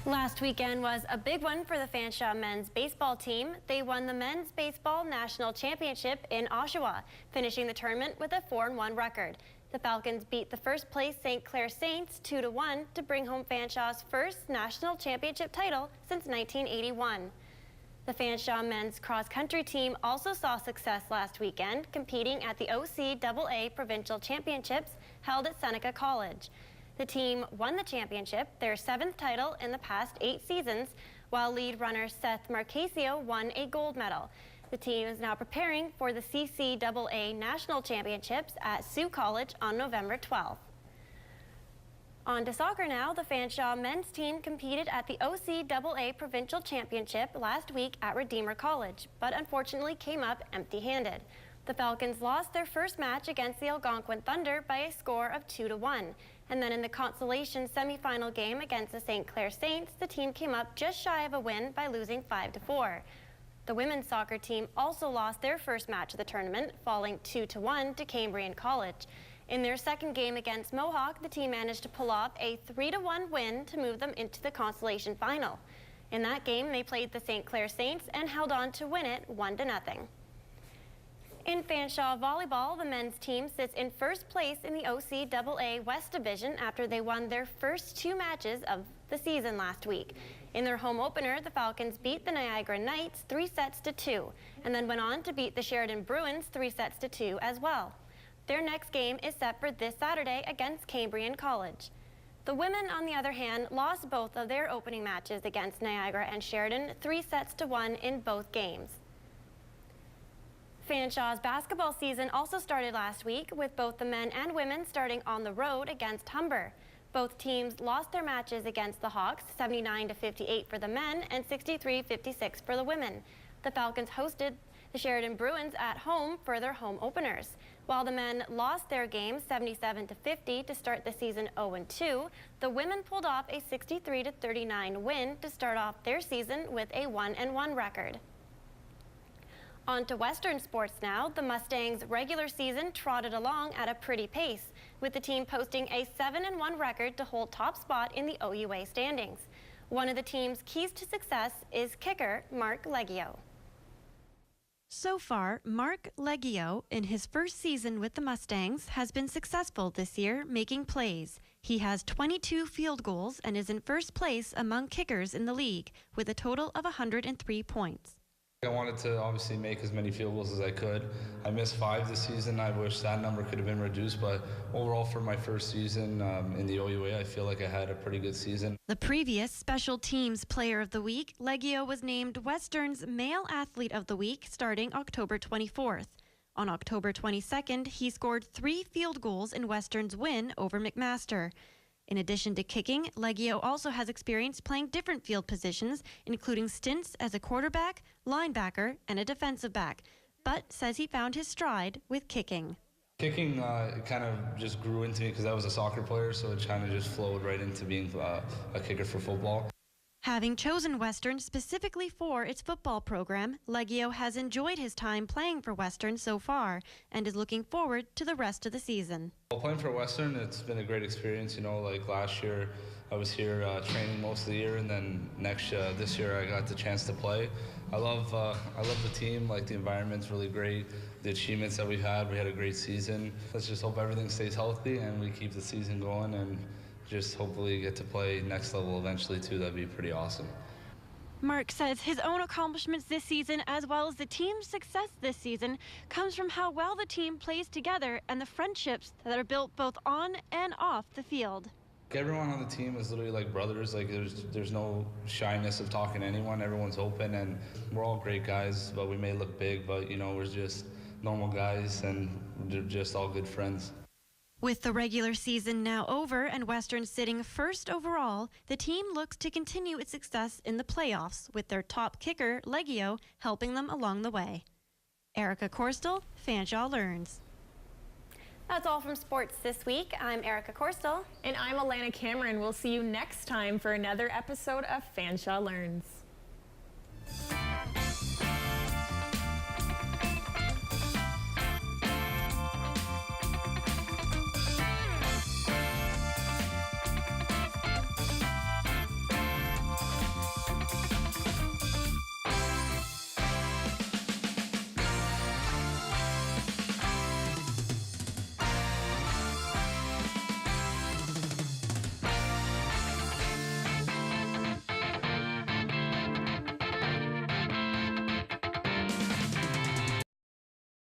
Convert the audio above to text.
Last weekend was a big one for the Fanshawe men's baseball team. They won the men's baseball national championship in Oshawa, finishing the tournament with a 4-1 record. The Falcons beat the first place St. Clair Saints 2-1 to bring home Fanshawe's first national championship title since 1981. The Fanshawe men's cross-country team also saw success last weekend, competing at the OCAA Provincial Championships held at Seneca College. The team won the championship, their 7th title in the past 8 seasons, while lead runner Seth Marcasio won a gold medal. The team is now preparing for the CCAA National Championships at Sioux College on November 12th. On to soccer now. The Fanshawe men's team competed at the OCAA Provincial Championship last week at Redeemer College, but unfortunately came up empty-handed. The Falcons lost their first match against the Algonquin Thunder by a score of 2-1. And then in the consolation semifinal game against the St. Clair Saints, the team came up just shy of a win by losing 5-4. The women's soccer team also lost their first match of the tournament, falling 2-1 to Cambrian College. In their second game against Mohawk, the team managed to pull off a 3-1 win to move them into the consolation final. In that game, they played the St. Clair Saints and held on to win it 1-0. In Fanshawe volleyball, the men's team sits in first place in the OCAA West Division after they won their first 2 matches of the season last week. In their home opener, the Falcons beat the Niagara Knights 3-2, and then went on to beat the Sheridan Bruins 3-2 as well. Their next game is set for this Saturday against Cambrian College. The women, on the other hand, lost both of their opening matches against Niagara and Sheridan 3-1 in both games. Fanshawe's basketball season also started last week, with both the men and women starting on the road against Humber. Both teams lost their matches against the Hawks, 79-58 for the men and 63-56 for the women. The Falcons hosted the Sheridan Bruins at home for their home openers. While the men lost their game 77-50 to start the season 0-2, the women pulled off a 63-39 win to start off their season with a 1-1 record. On to Western sports now. The Mustangs' regular season trotted along at a pretty pace, with the team posting a 7-1 record to hold top spot in the OUA standings. One of the team's keys to success is kicker Mark Leggio. So far, Mark Leggio, in his first season with the Mustangs, has been successful this year, making plays. He has 22 field goals and is in first place among kickers in the league, with a total of 103 points. I wanted to obviously make as many field goals as I could. I missed 5 this season. I wish that number could have been reduced, but overall for my first season in the OUA, I feel like I had a pretty good season. The previous Special Teams Player of the Week, Leggio was named Western's Male Athlete of the Week starting October 24th. On October 22nd, he scored 3 field goals in Western's win over McMaster. In addition to kicking, Leggio also has experience playing different field positions, including stints as a quarterback, linebacker, and a defensive back, but says he found his stride with kicking. Kicking kind of just grew into me because I was a soccer player, so it kind of just flowed right into being a kicker for football. Having chosen Western specifically for its football program, Leggio has enjoyed his time playing for Western so far and is looking forward to the rest of the season. Well, playing for Western, it's been a great experience. You know, like last year, I was here training most of the year, and then this year I got the chance to play. I love the team. Like, the environment's really great. The achievements that we had a great season. Let's just hope everything stays healthy and we keep the season going, and just hopefully get to play next level eventually too. That'd be pretty awesome. Mark says his own accomplishments this season, as well as the team's success this season, comes from how well the team plays together and the friendships that are built both on and off the field. Everyone on the team is literally like brothers. Like, there's no shyness of talking to anyone. Everyone's open, and we're all great guys, but we may look big, but you know, we're just normal guys and we're just all good friends. With the regular season now over and Western sitting first overall, the team looks to continue its success in the playoffs, with their top kicker, Leggio, helping them along the way. Erika Chorostil, Fanshawe Learns. That's all from sports this week. I'm Erika Chorostil. And I'm Alana Cameron. We'll see you next time for another episode of Fanshawe Learns.